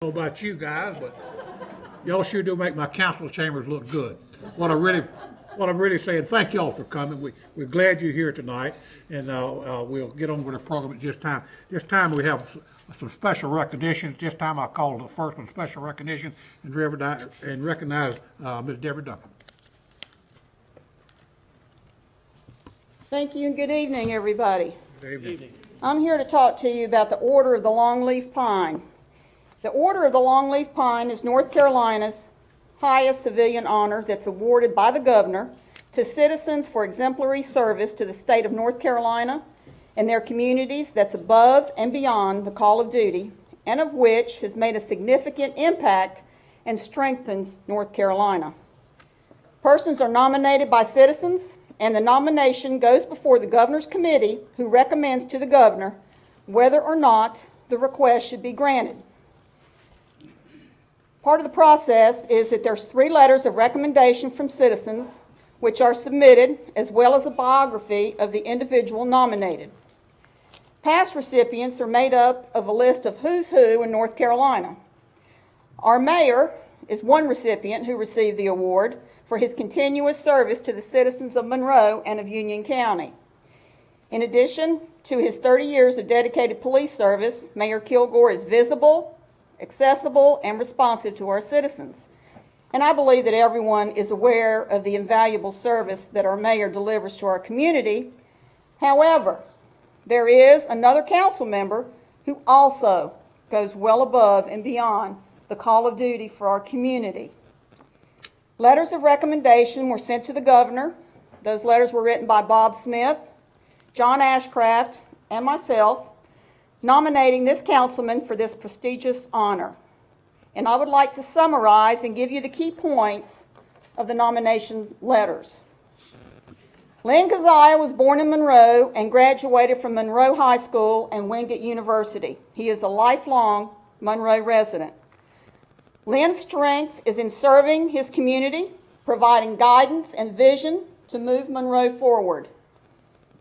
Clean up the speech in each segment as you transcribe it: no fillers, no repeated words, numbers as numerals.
Know about you guys, but y'all sure do make my council chambers look good. What I really, what I'm really saying, thank y'all for coming. We're glad you're here tonight, and we'll get on with the program at this time. This time we have some special recognitions. This time I call the first one special recognition and recognize Ms. Deborah Duncan. Thank you and good evening, everybody. Good evening. I'm here to talk to you about the Order of the Longleaf Pine. The Order of the Longleaf Pine is North Carolina's highest civilian honor that's awarded by the governor to citizens for exemplary service to the state of North Carolina and their communities that's above and beyond the call of duty, and of which has made a significant impact and strengthens North Carolina. Persons are nominated by citizens, and the nomination goes before the governor's committee, who recommends to the governor whether or not the request should be granted. Part of the process is that there's 3 letters of recommendation from citizens which are submitted, as well as a biography of the individual nominated. Past recipients are made up of a list of who's who in North Carolina. Our mayor is one recipient who received the award for his continuous service to the citizens of Monroe and of Union County. In addition to his 30 years of dedicated police service, Mayor Kilgore is visible, accessible, and responsive to our citizens. And I believe that everyone is aware of the invaluable service that our mayor delivers to our community. However, there is another council member who also goes well above and beyond the call of duty for our community. Letters of recommendation were sent to the governor. Those letters were written by Bob Smith, John Ashcraft, and myself, nominating this councilman for this prestigious honor. And I would like to summarize and give you the key points of the nomination letters. Lynn Keziah was born in Monroe and graduated from Monroe High School and Wingate University. He is a lifelong Monroe resident. Lynn's strength is in serving his community, providing guidance and vision to move Monroe forward.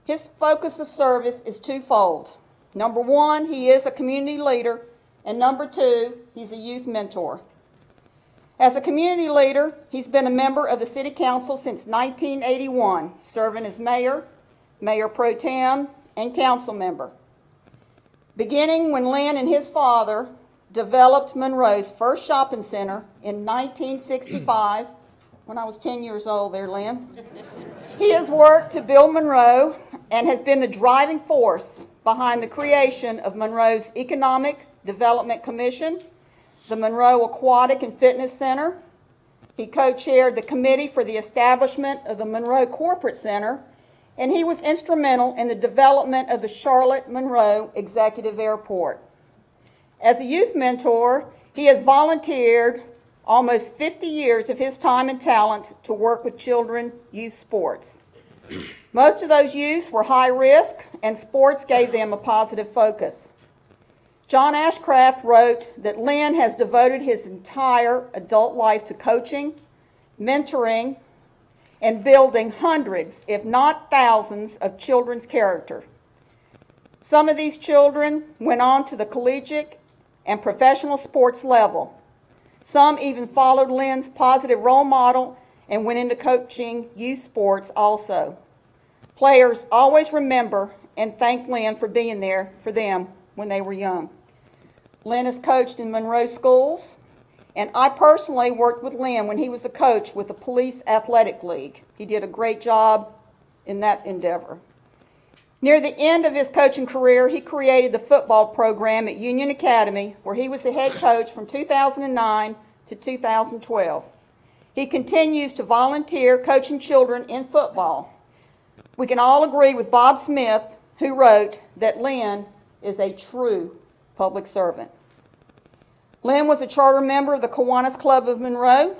His focus of service is twofold. Number 1, he is a community leader, and number 2, he's a youth mentor. As a community leader, he's been a member of the City Council since 1981, serving as mayor, mayor pro tem, and council member. Beginning when Lynn and his father developed Monroe's first shopping center in 1965, when I was 10 years old there, Lynn. He has worked to build Monroe and has been the driving force behind the creation of Monroe's Economic Development Commission, the Monroe Aquatic and Fitness Center. He co-chaired the committee for the establishment of the Monroe Corporate Center, and he was instrumental in the development of the Charlotte-Monroe Executive Airport. As a youth mentor, he has volunteered almost 50 years of his time and talent to work with children youth sports. Most of those youths were high risk, and sports gave them a positive focus. John Ashcraft wrote that Lynn has devoted his entire adult life to coaching, mentoring, and building hundreds, if not thousands, of children's character. Some of these children went on to the collegiate and professional sports level. Some even followed Lynn's positive role model and went into coaching youth sports also. Players always remember and thank Lynn for being there for them when they were young. Lynn has coached in Monroe schools, and I personally worked with Lynn when he was a coach with the Police Athletic League. He did a great job in that endeavor. Near the end of his coaching career, he created the football program at Union Academy, where he was the head coach from 2009 to 2012. He continues to volunteer coaching children in football. We can all agree with Bob Smith, who wrote that Lynn is a true public servant. Lynn was a charter member of the Kiwanis Club of Monroe.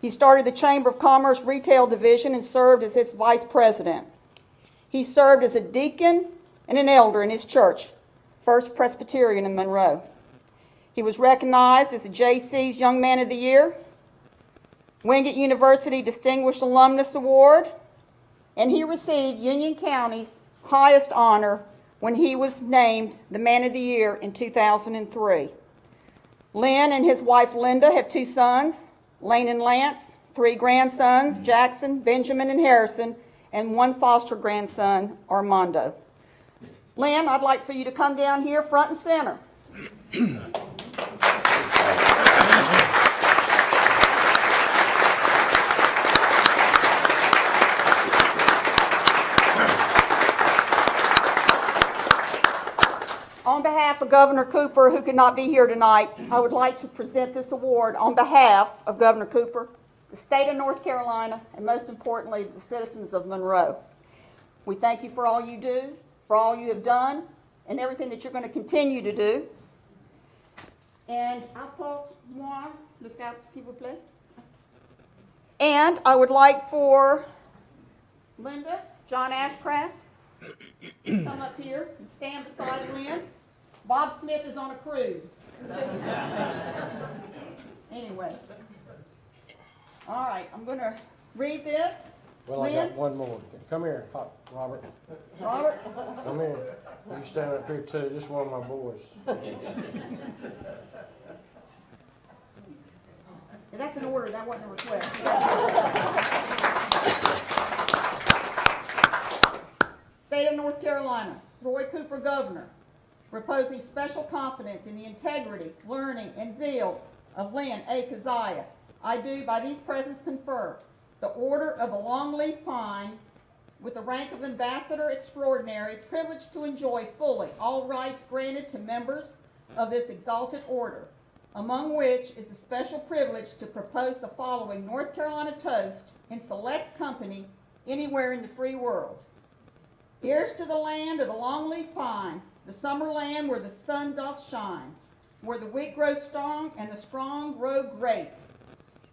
He started the Chamber of Commerce Retail Division and served as its vice president. He served as a deacon and an elder in his church, First Presbyterian in Monroe. He was recognized as the JC's Young Man of the Year, Wingate University Distinguished Alumnus Award, and he received Union County's highest honor when he was named the Man of the Year in 2003. Lynn and his wife Linda have 2 sons, Lane and Lance, 3 grandsons, Jackson, Benjamin, and Harrison, and 1 foster grandson, Armando. Lynn, I'd like for you to come down here front and center. On behalf of Governor Cooper, who could not be here tonight, I would like to present this award on behalf of Governor Cooper, the state of North Carolina, and most importantly, the citizens of Monroe. We thank you for all you do, for all you have done, and everything that you're going to continue to do. And apporte-moi le cap, s'il vous plaît. And I would like for Linda, John Ashcraft, come up here and stand beside Lynn. Bob Smith is on a cruise. Anyway. All right, I'm going to read this. Well, Lynn? I got one more. Come here, Robert. Robert? Come here. You stand up here too. This is one of my boys. Yeah, that's an order, that wasn't a request. State of North Carolina, Roy Cooper, Governor, reposing special confidence in the integrity, learning, and zeal of Lynn A. Keziah, I do by these presents confer the Order of the Longleaf Pine with the rank of Ambassador Extraordinary, privileged to enjoy fully all rights granted to members of this exalted order, among which is the special privilege to propose the following North Carolina toast in select company anywhere in the free world. Here's to the land of the longleaf pine, the summer land where the sun doth shine, where the wheat grows strong and the strong grow great.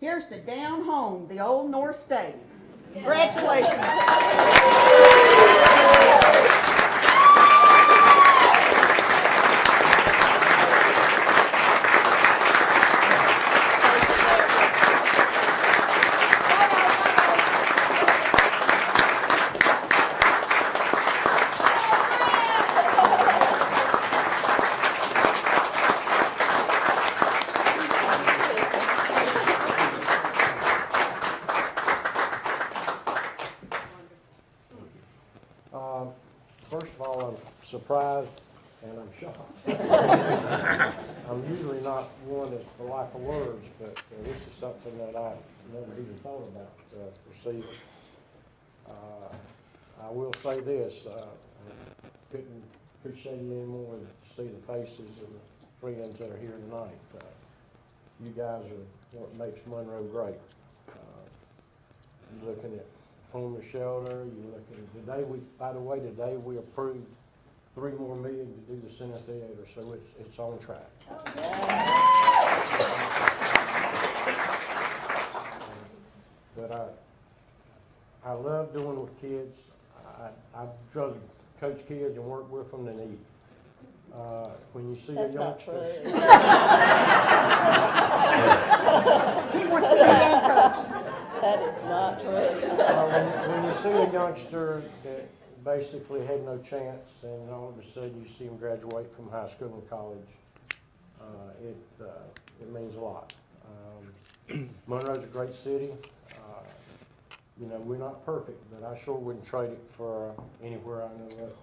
Here's to down home, the old North State. Congratulations. First of all, I'm surprised and I'm shocked. I'm usually not one that's for lack of words, but this is something that I never even thought about receiving. I will say this, I couldn't appreciate it any more than to see the faces of the friends that are here tonight. You guys are what makes Monroe great. You're looking at homeless shelter, you're looking at, by the way, today we approved $3 more million to do the Center Theater, so it's on track. But I love doing with kids. I'd rather coach kids and work with them than eat. When you see That's a not youngster, true. He wants to be a game coach. That is not true. when you see a youngster that basically had no chance, and all of a sudden you see him graduate from high school and college, it means a lot. Monroe's a great city. You know, we're not perfect, but I sure wouldn't trade it for anywhere I know of.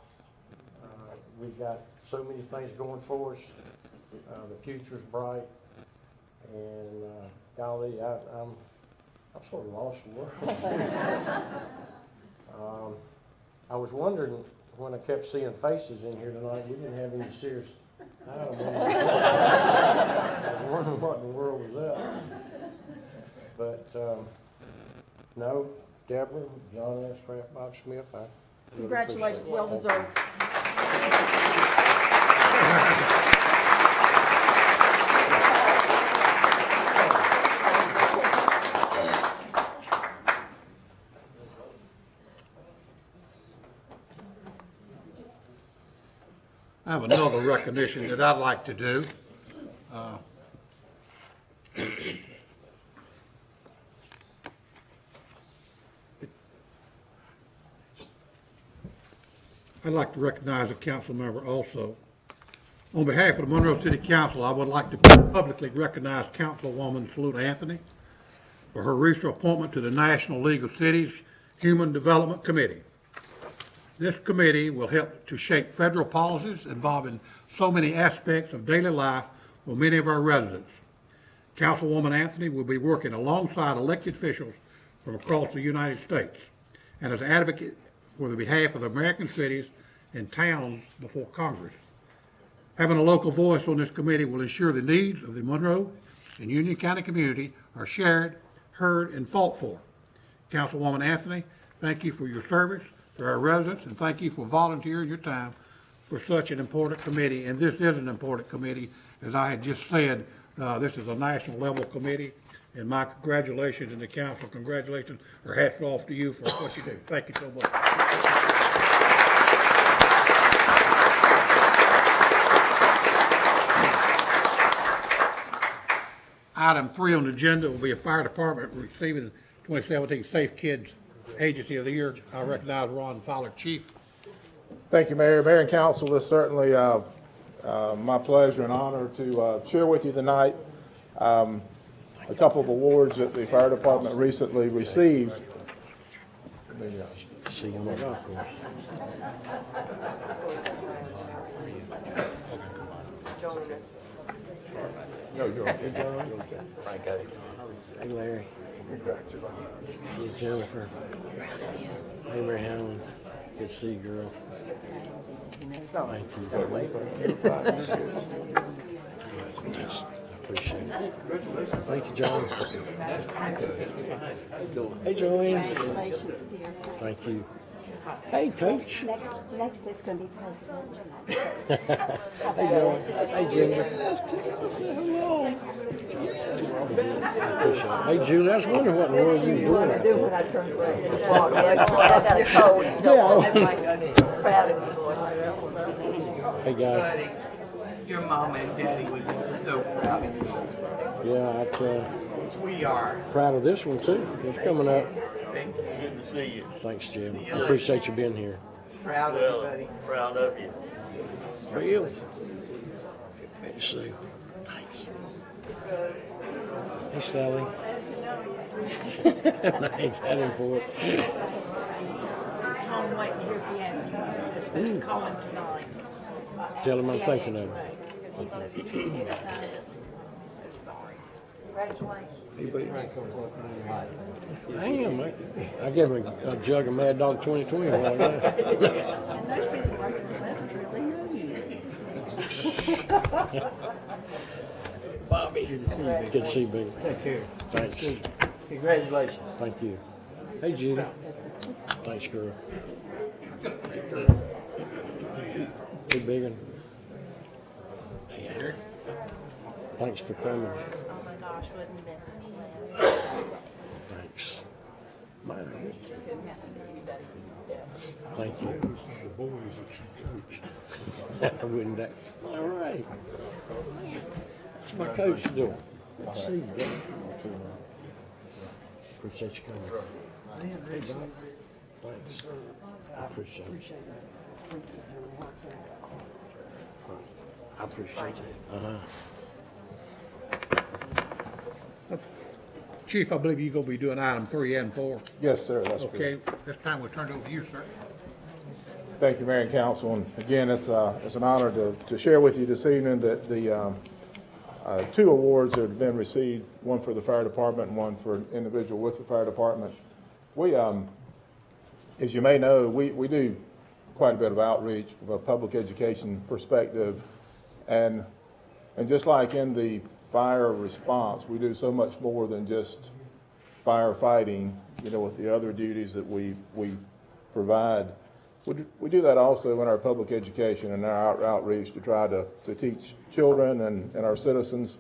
We've got so many things going for us. The future's bright, and golly, I've sort of lost the word. I was wondering when I kept seeing faces in here tonight, we didn't have any serious time. I was wondering what in the world was that. But no, Deborah, John Ashcraft, Bob Smith, I really Congratulations, appreciate it. well deserved. I have another recognition that I'd like to do. I'd like to recognize a council member also On behalf of the Monroe City Council, I would like to publicly recognize Councilwoman Salute Anthony for her recent appointment to the National League of Cities Human Development Committee. This committee will help to shape federal policies involving so many aspects of daily life for many of our residents. Councilwoman Anthony will be working alongside elected officials from across the United States and as an advocate for the behalf of American cities and towns before Congress. Having a local voice on this committee will ensure the needs of the Monroe and Union County community are shared, heard, and fought for. Councilwoman Anthony, thank you for your service to our residents, and thank you for volunteering your time for such an important committee. And this is an important committee. As I had just said, this is a national level committee, and my congratulations, and the council congratulations, or hats off to you for what you do. Thank you so much. Item 3 on the agenda will be a fire department receiving the 2017 Safe Kids Agency of the Year. I recognize Ron Fowler, Chief. Thank you, Mayor. Mayor and Council, it's certainly my pleasure and honor to share with you tonight a couple of awards that the fire department recently received. See you on the golf course. No, you're okay. Hey Larry. Hey Jennifer. Hey Mary Helen. Good to see you, girl. Thank you. Thanks. I appreciate it. Thank you, John. Hey Joanne. Congratulations, dear. Thank you. Hey Coach. Next it's going to be President of the United States. Hey Joanne. Hey Ginger. Appreciate it. Hey Julie, I was wondering what in the world you were doing out Do there. when I turn gray in the morning. I got a cold. You don't want everybody proud of you, boy. Hey guys. Buddy, your mom and daddy would be so proud of you. Yeah, We are. proud of this one too. It's coming up. Thank you. Good to see you. Thanks, Jim. I appreciate you being here. Proud of you, buddy. Proud of you. Bill. Good to see you. Thanks. Hey, Sally. Ain't that important? I'm waiting to hear if he has any calling tonight. Tell him I'm thinking of him. Hey, Bill. I am. I gave him a jug of Mad Dog 2020 while ago. And those people right there really know you. Bobby. Good to see you, Bill. Take care. Thanks. Congratulations. Thank you. Hey, Judy. Thanks, girl. Hey, big one. Hey, thanks for coming. Oh my gosh, wouldn't it? Thanks. Mine. Thank you. The boys that you coach. Wouldn't that? All right. What's my coach doing? I see you, brother. Appreciate you coming. Hey, Bob. Thanks. I appreciate it. I appreciate it. Chief, I believe you're going to be doing item 3 and 4. Yes, sir, that's Okay, good. this time we'll turn it over to you, sir. Thank you, Mayor and Council. And again, it's an honor to share with you this evening that the 2 awards that have been received, one for the fire department and one for an individual with the fire department. We, as you may know, we do quite a bit of outreach from a public education perspective. And just like in the fire response, we do so much more than just firefighting, you know, with the other duties that we provide. We do that also in our public education and our outreach to try to teach children and our citizens.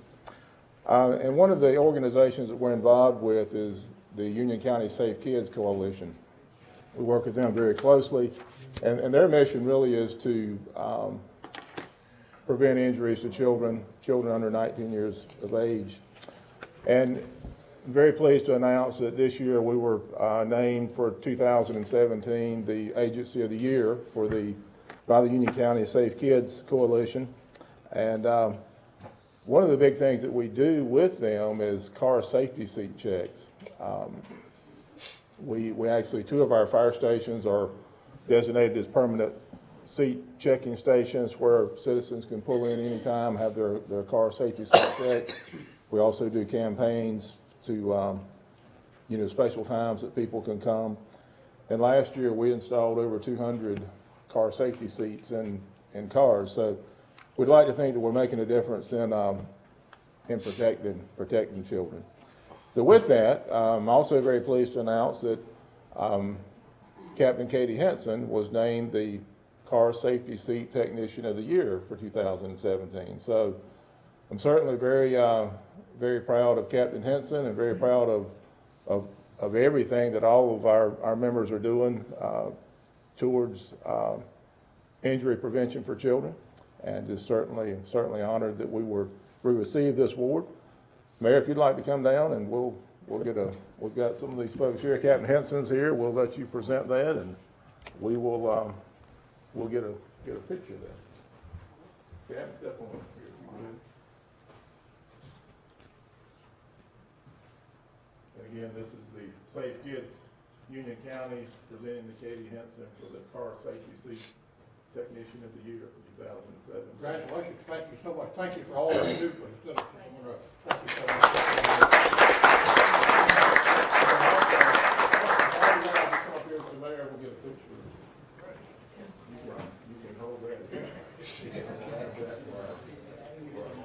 And one of the organizations that we're involved with is the Union County Safe Kids Coalition. We work with them very closely, and their mission really is to prevent injuries to children under 19 years of age. And I'm very pleased to announce that this year we were named for 2017 the Agency of the Year by the Union County Safe Kids Coalition. And one of the big things that we do with them is car safety seat checks. We actually, 2 of our fire stations are designated as permanent seat checking stations where citizens can pull in anytime, have their car safety seat checked. We also do campaigns to, special times that people can come. And last year we installed over 200 car safety seats in cars. So we'd like to think that we're making a difference in protecting children. So with that, I'm also very pleased to announce that Captain Katie Henson was named the Car Safety Seat Technician of the Year for 2017. So I'm certainly very, very proud of Captain Henson and very proud of everything that all of our members are doing towards injury prevention for children, and just certainly honored that we received this award. Mayor, if you'd like to come down, and we've got some of these folks here. Captain Henson's here. We'll let you present that, and we'll get a picture of that. Captain, step on here if you would. And again, this is the Safe Kids Union County presenting to Katie Henson for the Car Safety Seat Technician of the Year for 2007. Congratulations. Thank you so much. Thank you for all you do for the citizens of Monroe. Thank you so much. Come up here to the mayor, we'll get a picture. You can hold that.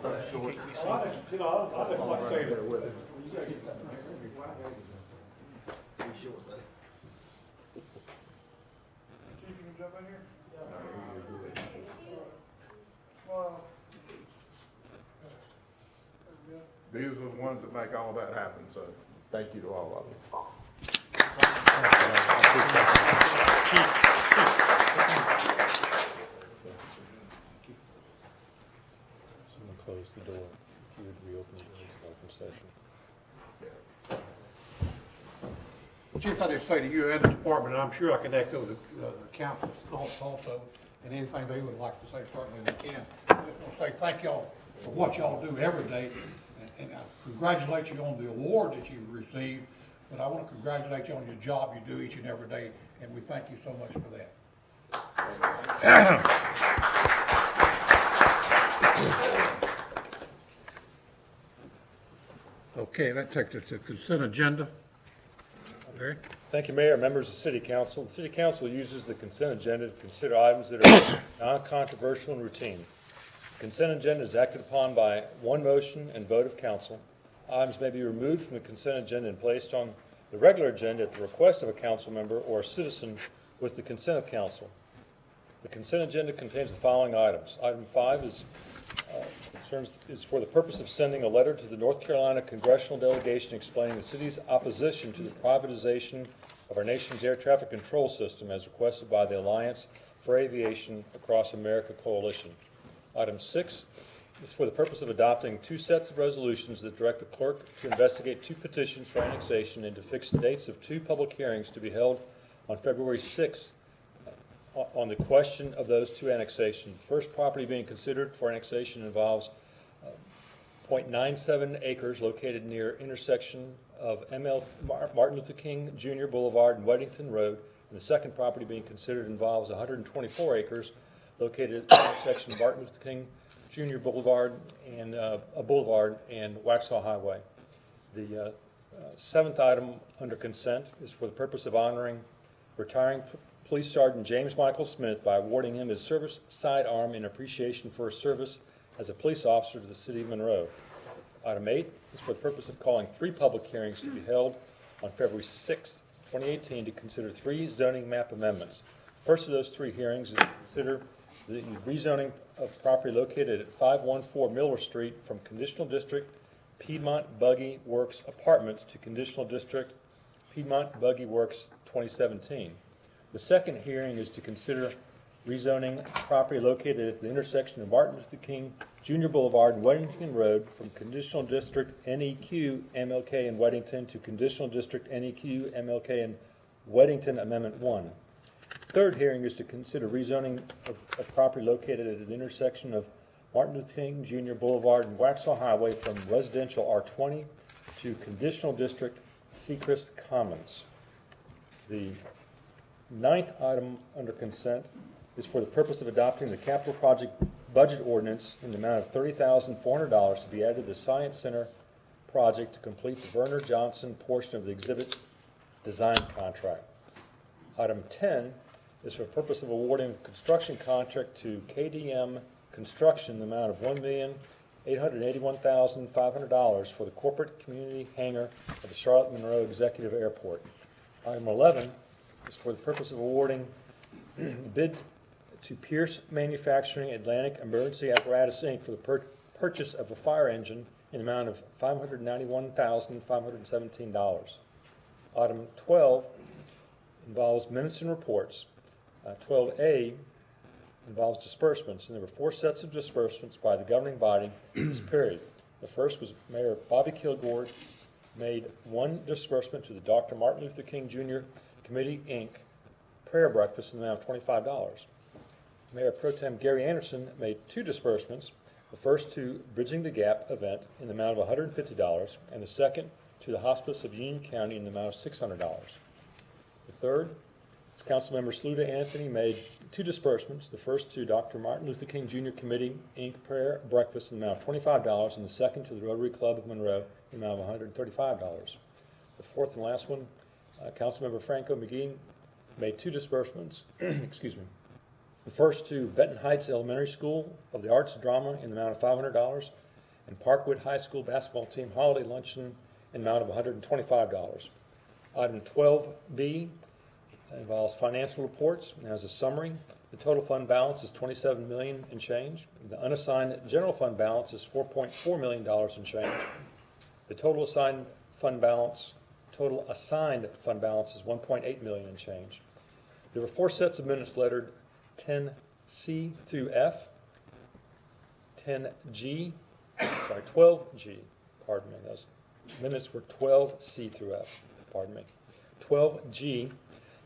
I'll just like to say there with it. These are the ones that make all that happen, so thank you to all of you. Someone close the door. If you would reopen the open session. Chief, I just say to you and the department, and I'm sure I can echo the council's thoughts also, and anything they would like to say, certainly they can. I just want to say thank y'all for what y'all do every day, and I congratulate you on the award that you received, but I want to congratulate you on your job you do each and every day, and we thank you so much for that. Okay, that takes us to consent agenda. Larry? Thank you, Mayor, members of City Council. The City Council uses the consent agenda to consider items that are non-controversial and routine. The consent agenda is acted upon by one motion and vote of council. Items may be removed from the consent agenda and placed on the regular agenda at the request of a council member or a citizen with the consent of council. The consent agenda contains the following items. Item 5 is for the purpose of sending a letter to the North Carolina congressional delegation explaining the city's opposition to the privatization of our nation's air traffic control system as requested by the Alliance for Aviation Across America Coalition. Item 6 is for the purpose of adopting 2 sets of resolutions that direct the clerk to investigate 2 petitions for annexation and to fix dates of 2 public hearings to be held on February 6th on the question of those 2 annexations. The first property being considered for annexation involves 0.97 acres located near intersection of Martin Luther King Jr. Boulevard and Weddington Road. And the second property being considered involves 124 acres located at the intersection of Martin Luther King Jr. Boulevard and Waxhaw Highway. The 7th item under consent is for the purpose of honoring retiring Police Sergeant James Michael Smith by awarding him his service sidearm in appreciation for his service as a police officer to the City of Monroe. Item 8 is for the purpose of calling 3 public hearings to be held on February 6, 2018 to consider 3 zoning map amendments. The first of those 3 hearings is to consider the rezoning of property located at 514 Miller Street from Conditional District Piedmont Buggy Works Apartments to Conditional District Piedmont Buggy Works 2017. The second hearing is to consider rezoning property located at the intersection of Martin Luther King Jr. Boulevard and Weddington Road from Conditional District NEQ MLK and Weddington to Conditional District NEQ MLK and Weddington Amendment 1. The third hearing is to consider rezoning of property located at the intersection of Martin Luther King Jr. Boulevard and Waxhaw Highway from residential R20 to conditional district Seacrest Commons. The ninth item under consent is for the purpose of adopting the capital project budget ordinance in the amount of $30,400 to be added to the Science Center project to complete the Werner Johnson portion of the exhibit design contract. Item 10 is for the purpose of awarding a construction contract to KDM Construction in the amount of $1,881,500 for the corporate community hangar at the Charlotte Monroe Executive Airport. Item 11 is for the purpose of awarding bid to Pierce Manufacturing Atlantic Emergency Apparatus, Inc. for the purchase of a fire engine in the amount of $591,517. Item 12 involves minutes and reports. 12A involves disbursements, and there were 4 sets of disbursements by the governing body in this period. The first was Mayor Bobby Kilgore made 1 disbursement to the Dr. Martin Luther King Jr. Committee, Inc. prayer breakfast in the amount of $25. Mayor Pro Tem Gary Anderson made 2 disbursements, the first to Bridging the Gap event in the amount of $150, and the second to the Hospice of Union County in the amount of $600. The third is Councilmember Sluda Anthony made 2 disbursements, the first to Dr. Martin Luther King Jr. Committee, Inc. prayer breakfast in the amount of $25, and the second to the Rotary Club of Monroe in the amount of $135. The fourth and last one, Councilmember Franco McGee made 2 disbursements, excuse me. The first to Benton Heights Elementary School of the Arts and Drama in the amount of $500, and Parkwood High School basketball team holiday luncheon in the amount of $125. Item 12B involves financial reports, and as a summary, the total fund balance is $27 million and change. The unassigned general fund balance is $4.4 million and change. The total assigned fund balance is $1.8 million and change. There were 4 sets of minutes lettered 10C through F, 12G, pardon me, those minutes were 12C through F, pardon me. 12G,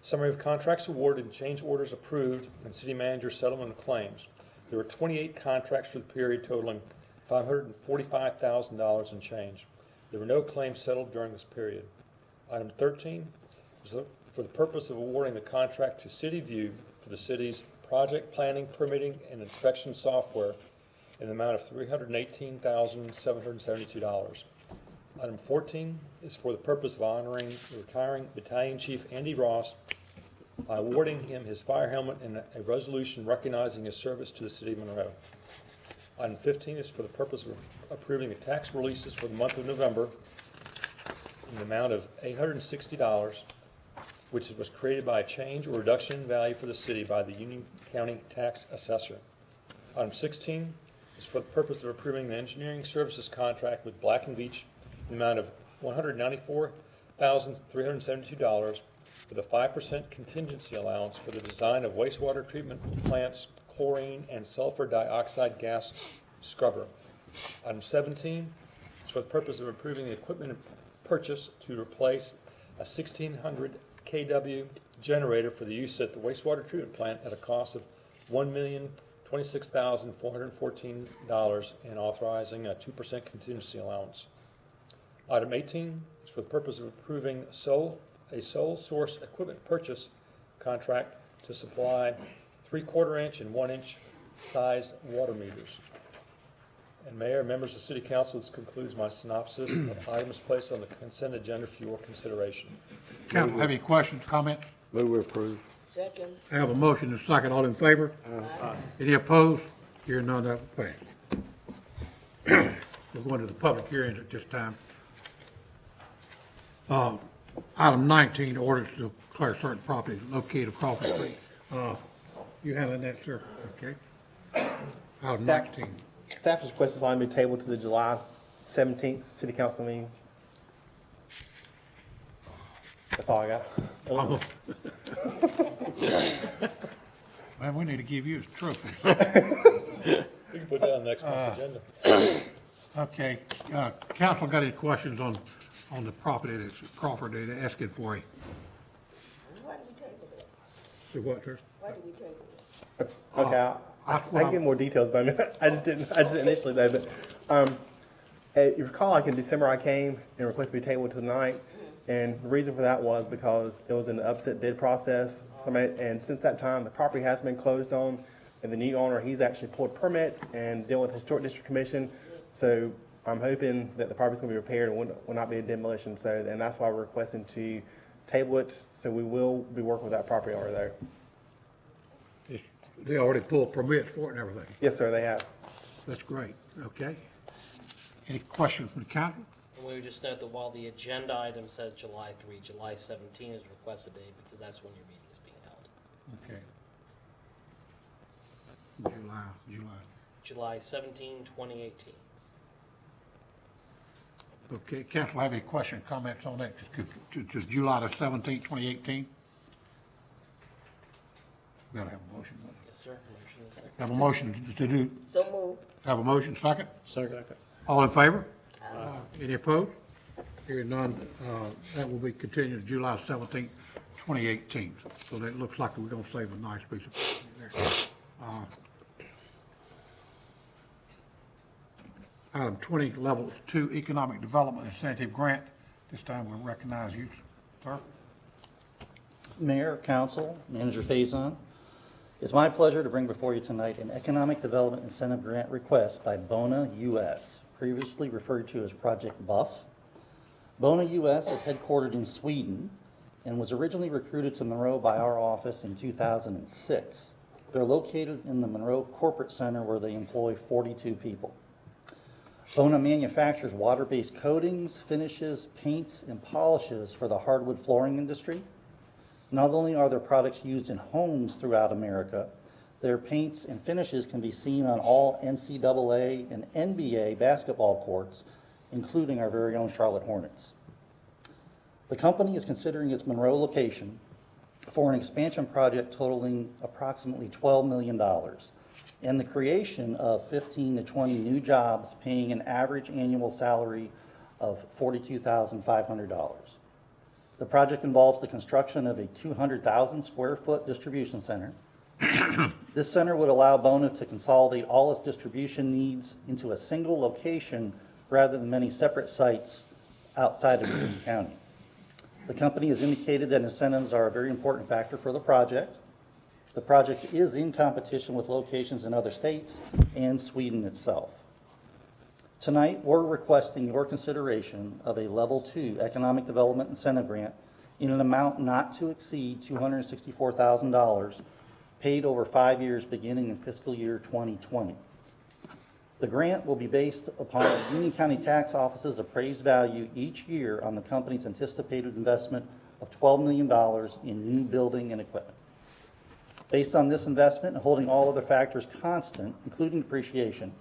summary of contracts awarded and change orders approved and city manager settlement of claims. There were 28 contracts for the period totaling $545,000 and change. There were no claims settled during this period. Item 13 is for the purpose of awarding the contract to City View for the city's project planning, permitting, and inspection software in the amount of $318,772. Item 14 is for the purpose of honoring the retiring Battalion Chief Andy Ross by awarding him his fire helmet and a resolution recognizing his service to the city of Monroe. Item 15 is for the purpose of approving the tax releases for the month of November in the amount of $860, which was created by a change or reduction in value for the city by the Union County tax assessor. Item 16 is for the purpose of approving the engineering services contract with Black & Veatch in the amount of $194,372 with a 5% contingency allowance for the design of wastewater treatment plants, chlorine and sulfur dioxide gas scrubber. Item 17 is for the purpose of approving the equipment purchase to replace a 1600 kW generator for the use at the wastewater treatment plant at a cost of $1,026,414 and authorizing a 2% contingency allowance. Item 18 is for the purpose of approving a sole source equipment purchase contract to supply 3/4 inch and 1 inch sized water meters. And Mayor, members of City Council, this concludes my synopsis of items placed on the consent agenda for your consideration. Council, have any questions, comments? Move we approve. Second. I have a motion and a second. All in favor? Any opposed? Hearing none, that will pass. We're going to the public hearings at this time. Item 19, orders to declare certain properties located across the street. You handling that, sir? Okay. Item 19. Staff requests this line be tabled to the July 17th City Council meeting. That's all I got. Man, we need to give you a trophy. We can put that on next month's agenda. Okay, council got any questions on the property that's Crawford they're asking for? Why do we table it? So what, sir? Why do we table it? Okay, I can get more details, but I just didn't initially though. But you recall, like in December, I came and requested to be tabled tonight, and the reason for that was because it was an upset bid process. And since that time, the property has been closed on, and the new owner, he's actually pulled permits and dealing with the Historic District Commission. So I'm hoping that the property's going to be repaired and will not be a demolition. So, and that's why we're requesting to table it. So we will be working with that property owner there. They already pulled permits for it and everything. Yes, sir, they have. That's great. Okay. Any questions from the council? And we would just note that while the agenda item says July 3, July 17 is requested date because that's when your meeting is being held. Okay. July 17, 2018. Okay, council have any questions, comments on that? Just July the 17th, 2018? We gotta have a motion. Yes, sir. Motion is second. Have a motion to do, So moved. have a motion, second? Second. All in favor? Any opposed? Hearing none, that will be continued to July 17th, 2018. So that looks like we're gonna save a nice piece of there. Item 20, Level 2 Economic Development Incentive Grant. This time we'll recognize you, sir. Mayor, Council, Manager Faison, it's my pleasure to bring before you tonight an Economic Development Incentive Grant request by Bona US, previously referred to as Project Buff. Bona US is headquartered in Sweden and was originally recruited to Monroe by our office in 2006. They're located in the Monroe Corporate Center where they employ 42 people. Bona manufactures water-based coatings, finishes, paints, and polishes for the hardwood flooring industry. Not only are their products used in homes throughout America, their paints and finishes can be seen on all NCAA and NBA basketball courts, including our very own Charlotte Hornets. The company is considering its Monroe location for an expansion project totaling approximately $12 million and the creation of 15 to 20 new jobs paying an average annual salary of $42,500. The project involves the construction of a 200,000 square foot distribution center. This center would allow Bona to consolidate all its distribution needs into a single location rather than many separate sites outside of Union County. The company has indicated that incentives are a very important factor for the project. The project is in competition with locations in other states and Sweden itself. Tonight, we're requesting your consideration of a Level 2 Economic Development Incentive Grant in an amount not to exceed $264,000 paid over 5 years beginning in fiscal year 2020. The grant will be based upon Union County Tax Office's appraised value each year on the company's anticipated investment of $12 million in new building and equipment. Based on this investment and holding all other factors constant, including depreciation,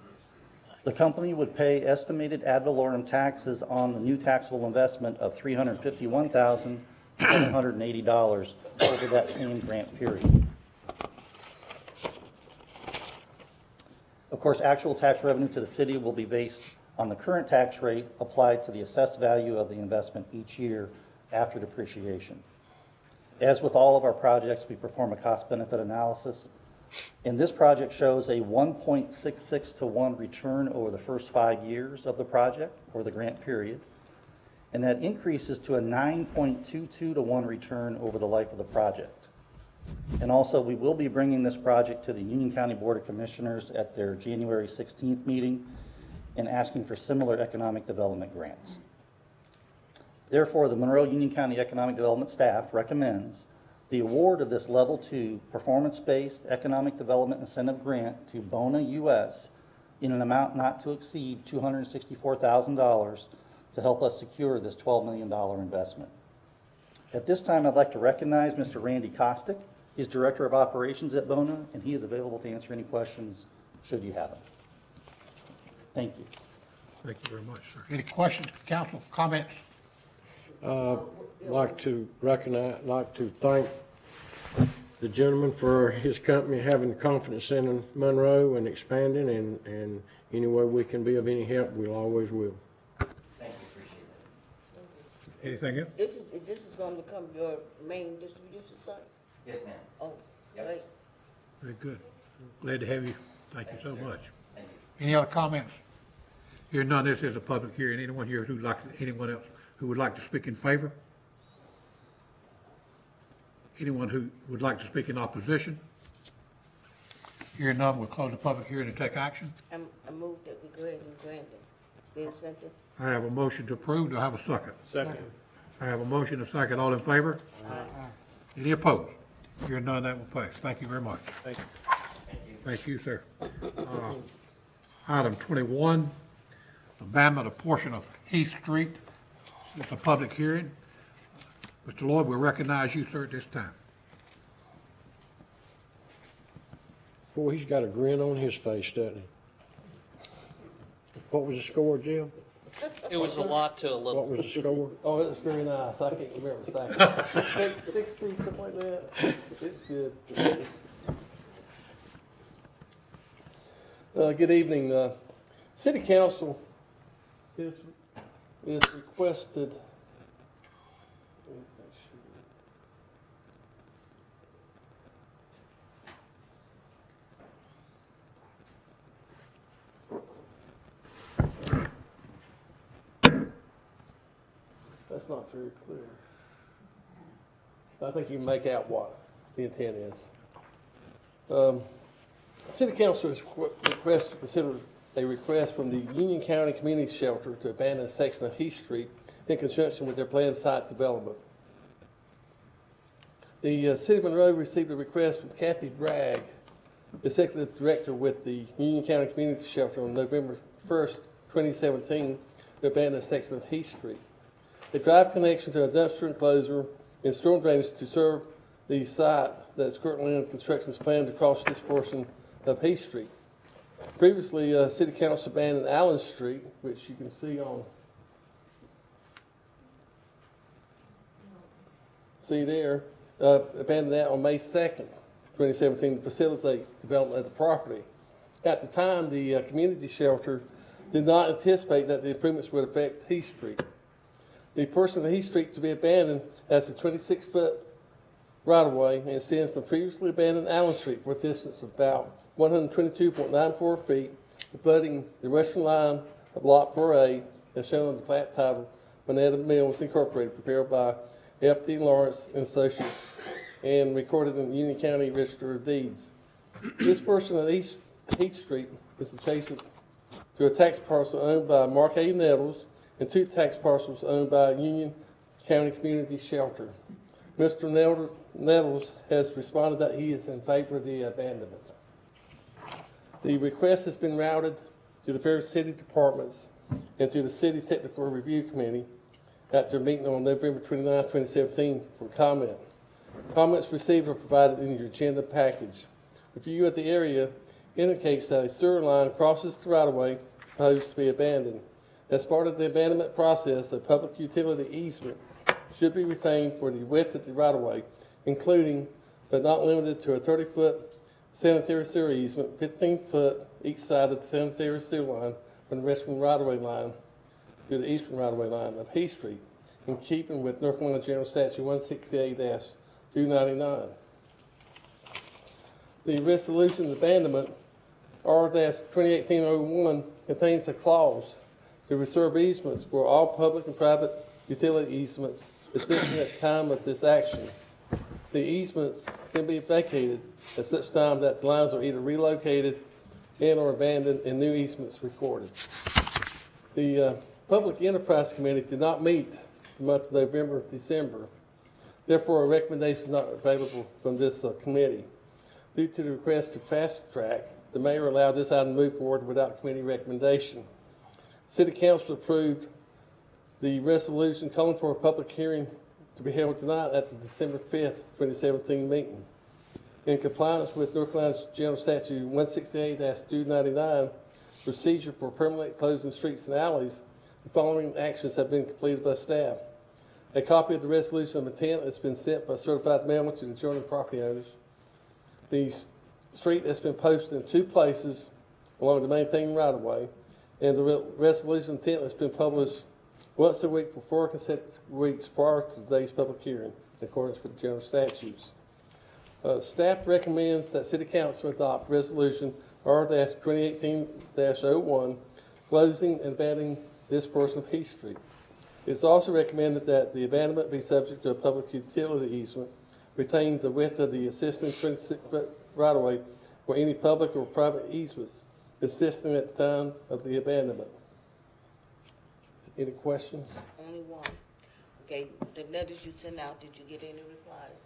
the company would pay estimated ad valorem taxes on the new taxable investment of $351,780 over that same grant period. Of course, actual tax revenue to the city will be based on the current tax rate applied to the assessed value of the investment each year after depreciation. As with all of our projects, we perform a cost-benefit analysis, and this project shows a 1.66 to 1 return over the first 5 years of the project, or the grant period, and that increases to a 9.22 to 1 return over the life of the project. And also, we will be bringing this project to the Union County Board of Commissioners at their January 16th meeting and asking for similar economic development grants. Therefore, the Monroe Union County Economic Development staff recommends the award of this Level 2 performance-based economic development incentive grant to Bona US in an amount not to exceed $264,000 to help us secure this $12 million investment. At this time, I'd like to recognize Mr. Randy Kostick. He's Director of Operations at Bona, and he is available to answer any questions should you have them. Thank you. Thank you very much, sir. Any questions, council, comments? Like to thank the gentleman for his company having confidence in Monroe and expanding, and any way we can be of any help, we'll always will. Thank you, appreciate it. Anything else? This is going to become your main distribution site? Yes, ma'am. Oh, Yep. great. Very good. Glad to have you. Thank you so much. Any other comments? Hearing none, this is a public hearing. Anyone here anyone else who would like to speak in favor? Anyone who would like to speak in opposition? Hearing none, we'll close the public hearing and take action. I move that we go ahead and grant the incentive. I have a motion to approve. Do I have a second? Second. I have a motion, a second. All in favor? Aye. Any opposed? Hearing none, that will pass. Thank you very much. Thank you. Thank you, sir. Item 21, abandonment of portion of Heath Street. It's a public hearing. Mr. Lloyd, we recognize you, sir, at this time. Boy, he's got a grin on his face, doesn't he? What was the score, Jim? It was a lot to a little. What was the score? Oh, it was very nice. I can't remember exactly. 60, something like that. It's good. Good evening. City Council is requested. That's not very clear. I think you can make out what the intent is. City Council is requested to consider a request from the Union County Community Shelter to abandon a section of Heath Street in conjunction with their planned site development. The City of Monroe received a request from Kathy Bragg, Executive Director with the Union County Community Shelter, on November 1st, 2017, to abandon a section of Heath Street. A drive connection to a dumpster enclosure and storm drainage to serve the site that's currently under construction is planned across this portion of Heath Street. Previously, City Council abandoned Allen Street, which you can see there, abandoned that on May 2nd, 2017 to facilitate development of the property. At the time, the community shelter did not anticipate that the improvements would affect Heath Street. The portion of Heath Street to be abandoned has a 26-foot right-of-way and extends from previously abandoned Allen Street for a distance of about 122.94 feet, abutting the western line of Lot 4A, as shown on the plat title, Moneta Mills Incorporated, prepared by F.D. Lawrence and Associates, and recorded in the Union County Register of Deeds. This portion of Heath Street is adjacent to a tax parcel owned by Mark A. Nettles and two tax parcels owned by Union County Community Shelter. Mr. Nettles has responded that he is in favor of the abandonment. The request has been routed to the various city departments and to the city's technical review committee at their meeting on November 29, 2017 for comment. Comments received are provided in your agenda package. A view of the area indicates that a sewer line crosses the right-of-way proposed to be abandoned. As part of the abandonment process, a public utility easement should be retained for the width of the right-of-way, including but not limited to a 30-foot sanitary sewer easement, 15-foot each side of the sanitary sewer line from the western right-of-way line to the eastern right-of-way line of Heath Street, in keeping with North Carolina General Statute 168-299. The resolution of abandonment, R-2018-01, contains a clause to reserve easements for all public and private utility easements existing at the time of this action. The easements can be vacated at such time that the lines are either relocated and or abandoned and new easements recorded. The Public Enterprise Committee did not meet the month of November and December. Therefore, a recommendation is not available from this committee. Due to the request to fast track, the mayor allowed this item to move forward without committee recommendation. City Council approved the resolution calling for a public hearing to be held tonight at the December 5th, 2017 meeting. In compliance with North Carolina General Statute 168-299, procedure for permanently closing streets and alleys, the following actions have been completed by staff. A copy of the resolution of intent has been sent by certified mail to the adjoining property owners. The street has been posted in 2 places along the maintained right-of-way, and the resolution intent has been published once a week for 4 consecutive weeks prior to today's public hearing, in accordance with the general statutes. Staff recommends that City Council adopt Resolution R-2018-01, closing and abandoning this portion of Heath Street. It's also recommended that the abandonment be subject to a public utility easement, retain the width of the existing 26-foot right-of-way for any public or private easements existing at the time of the abandonment. Any questions? Only one. Okay, the letters you sent out, did you get any replies?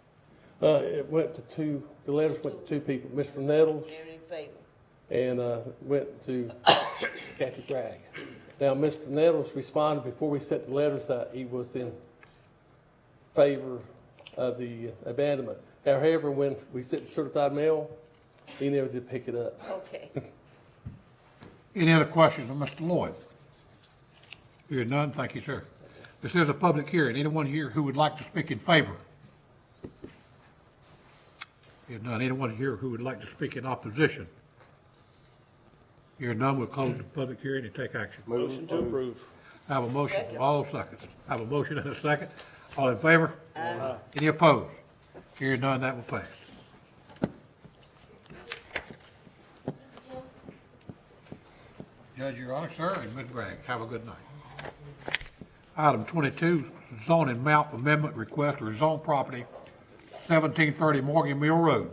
It went to two, the letters went to two people, Mr. Nettles They're in favor. and went to Kathy Bragg. Now, Mr. Nettles responded before we sent the letters that he was in favor of the abandonment. However, when we sent the certified mail, he never did pick it up. Okay. Any other questions of Mr. Lloyd? Hearing none, thank you, sir. This is a public hearing. Anyone here who would like to speak in favor? Hearing none. Anyone here who would like to speak in opposition? Hearing none, we'll close the public hearing and take action. Motion to approve. I have a motion. All seconds. I have a motion and a second. All in favor? Aye. Any opposed? Hearing none, that will pass. Judge, Your Honor, sir, and Ms. Bragg, have a good night. Item 22, zoning map amendment request to rezone property 1730 Morgan Mill Road.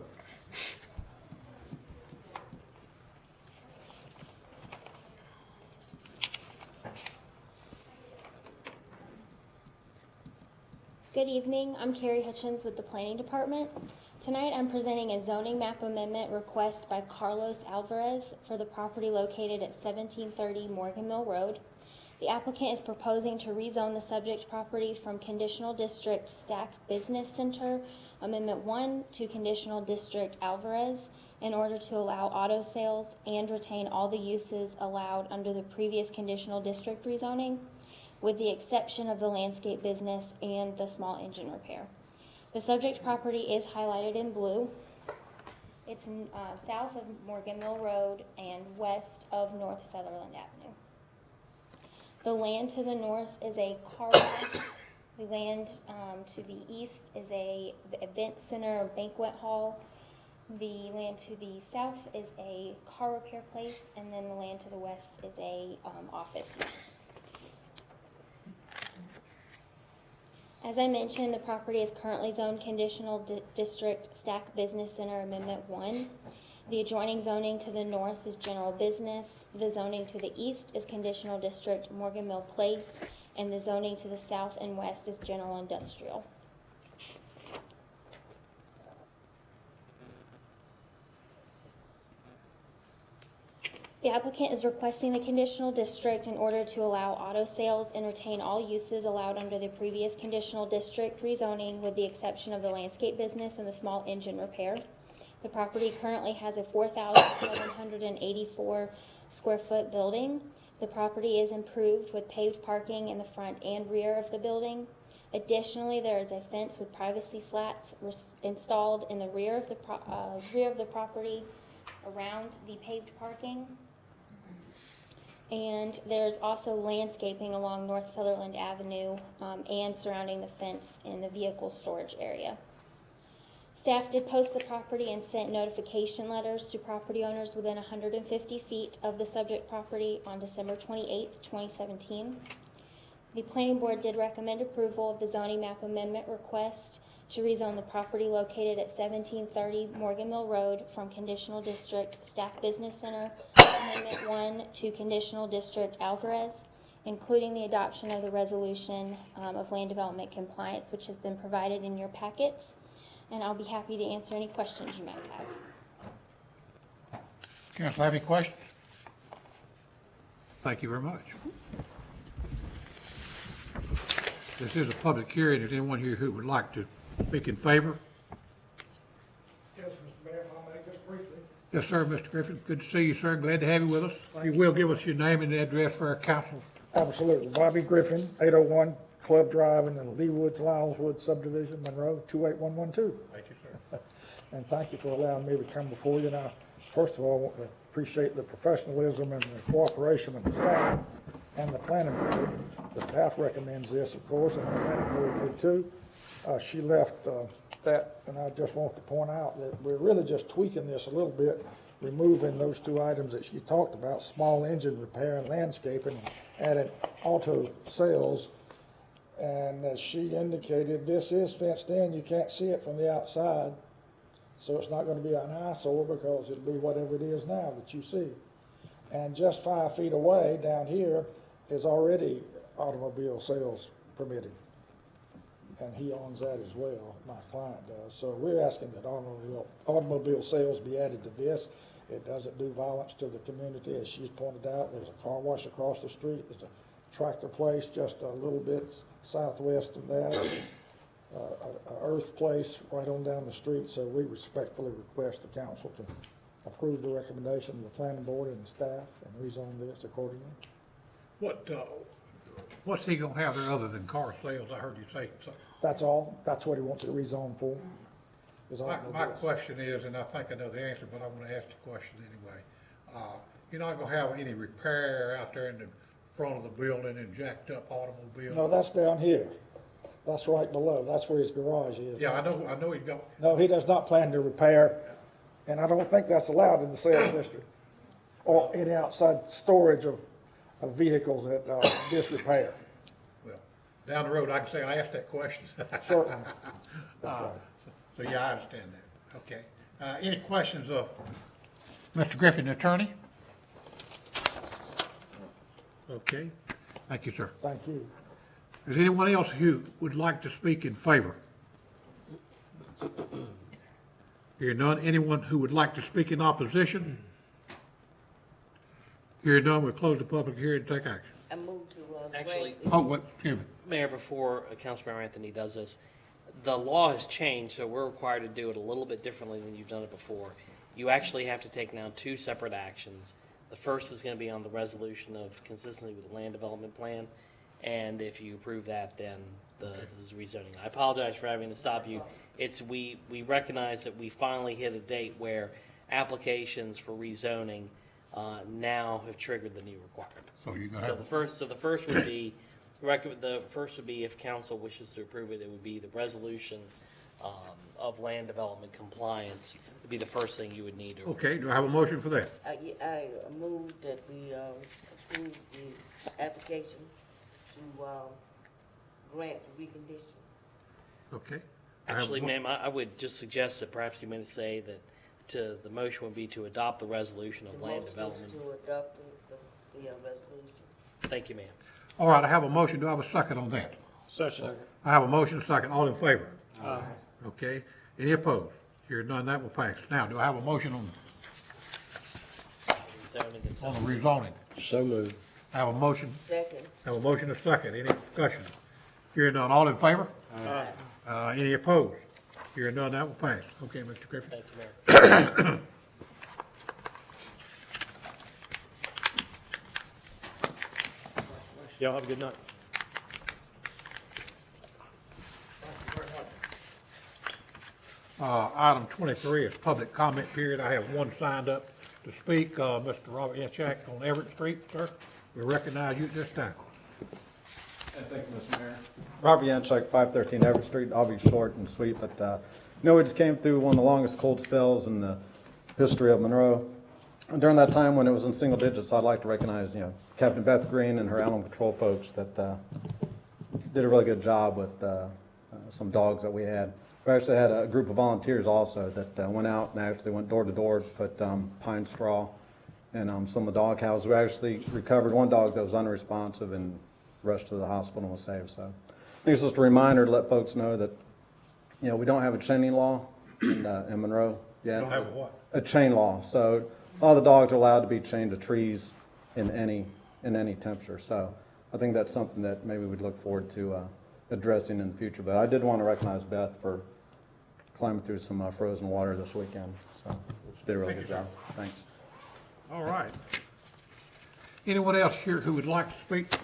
Good evening, I'm Carrie Hutchins with the Planning Department. Tonight I'm presenting a zoning map amendment request by Carlos Alvarez for the property located at 1730 Morgan Mill Road. The applicant is proposing to rezone the subject property from Conditional District Stack Business Center Amendment 1 to Conditional District Alvarez in order to allow auto sales and retain all the uses allowed under the previous Conditional District rezoning, with the exception of the landscape business and the small engine repair. The subject property is highlighted in blue. It's south of Morgan Mill Road and west of North Sutherland Avenue. The land to the north is a car wash. The land to the east is the event center or banquet hall. The land to the south is a car repair place, and then the land to the west is a office use. As I mentioned, the property is currently zoned Conditional District Stack Business Center Amendment 1. The adjoining zoning to the north is general business. The zoning to the east is Conditional District Morgan Mill Place, and the zoning to the south and west is general industrial. The applicant is requesting the conditional district in order to allow auto sales and retain all uses allowed under the previous conditional district rezoning, with the exception of the landscape business and the small engine repair. The property currently has a 4,784 square foot building. The property is improved with paved parking in the front and rear of the building. Additionally, there is a fence with privacy slats installed in the rear of the property around the paved parking. And there's also landscaping along North Sutherland Avenue and surrounding the fence in the vehicle storage area. Staff did post the property and sent notification letters to property owners within 150 feet of the subject property on December 28, 2017. The Planning Board did recommend approval of the zoning map amendment request to rezone the property located at 1730 Morgan Mill Road from Conditional District Staff Business Center Amendment 1 to Conditional District Alvarez, including the adoption of the resolution of land development compliance, which has been provided in your packets. And I'll be happy to answer any questions you might have. Council have any questions? Thank you very much. This is a public hearing. Is anyone here who would like to speak in favor? Yes, Mr. Mayor, if I may, just briefly. Yes, sir, Mr. Griffin. Good to see you, sir. Glad to have you with us. You will give us your name and address for our council. Absolutely. Bobby Griffin, 801 Club Drive in the Lee Woods, Longleaf subdivision, Monroe, 28112. Thank you, sir. And thank you for allowing me to come before you. Now, first of all, I want to appreciate the professionalism and the cooperation of the staff and the planning board. The staff recommends this, of course, and the planning board did too. She left that, and I just want to point out that we're really just tweaking this a little bit, removing those two items that she talked about, small engine repair and landscaping, adding auto sales. And as she indicated, this is fenced in, you can't see it from the outside. So it's not gonna be an eyesore because it'll be whatever it is now that you see. And just 5 feet away down here is already automobile sales permitted. And he owns that as well, my client does. So we're asking that automobile sales be added to this. It doesn't do violence to the community, as she's pointed out. There's a car wash across the street. There's a tractor place just a little bit southwest of that. A earth place right on down the street. So we respectfully request the council to approve the recommendation of the planning board and the staff and rezone this accordingly. What's he gonna have there other than car sales? I heard you say so. That's all. That's what he wants it rezoned for. My question is, and I think I know the answer, but I want to ask the question anyway. You're not gonna have any repair out there in the front of the building and jacked up automobiles? No, that's down here. That's right below. That's where his garage is. Yeah, I know he's got. No, he does not plan to repair, and I don't think that's allowed in the sales district or any outside storage of vehicles at disrepair. Well, down the road, I can say I asked that question. Certainly. That's right. So yeah, I understand that. Okay. Any questions of Mr. Griffin, the attorney? Okay. Thank you, sir. Thank you. Is anyone else who would like to speak in favor? Hear none. Anyone who would like to speak in opposition? Hear none. We'll close the public hearing and take action. I move to, Actually, excuse me. Mayor, before Councilmember Anthony does this, the law has changed, so we're required to do it a little bit differently than you've done it before. You actually have to take now two separate actions. The first is going to be on the resolution of consistency with the land development plan, and if you approve that, then this is rezoning. I apologize for having to stop you. We recognize that we finally hit a date where applications for rezoning now have triggered the new requirement. So the first would be if council wishes to approve it, it would be the resolution of land development compliance would be the first thing you would need to. Okay, do I have a motion for that? I move that we approve the application to grant the recondition. Okay. Actually, ma'am, I would just suggest that perhaps you may say that the motion would be to adopt the resolution of land development. To adopt the resolution. Thank you, ma'am. All right, I have a motion. Do I have a second on that? Second. I have a motion, second. All in favor? Aye. Okay. Any opposed? Hear none, that will pass. Now, do I have a motion on the rezoning? So moved. I have a motion. Second. I have a motion, a second. Any discussion? Hear none, all in favor? Aye. Any opposed? Hear none, that will pass. Okay, Mr. Griffin. Thank you, Mayor. Y'all have a good night. Item 23 is public comment period. I have one signed up to speak, Mr. Robert Yanchak on Everett Street, sir. We recognize you at this time. Thank you, Mr. Mayor. Robert Yanchuk, 513 Everett Street. I'll be short and sweet, but we just came through one of the longest cold spells in the history of Monroe. And during that time when it was in single digits, I'd like to recognize, Captain Beth Green and her animal control folks that did a really good job with some dogs that we had. We actually had a group of volunteers also that went out and actually went door to door, put pine straw in some of the dog houses. We actually recovered one dog that was unresponsive and rushed to the hospital and was saved. So I think it's just a reminder to let folks know that, we don't have a chaining law in Monroe yet. Don't have a what? A chain law. So all the dogs are allowed to be chained to trees in any temperature. So I think that's something that maybe we'd look forward to addressing in the future. But I did want to recognize Beth for climbing through some frozen water this weekend. So she did a really good job. Thanks. All right. Anyone else here who would like to speak?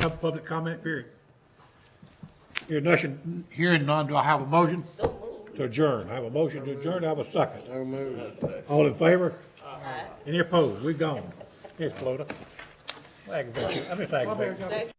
Have a public comment period. Hearing none, do I have a motion? To adjourn. I have a motion to adjourn. I have a second. So moved. All in favor? Aye. Any opposed? We're gone. Here's Florida. I'm just aggravating.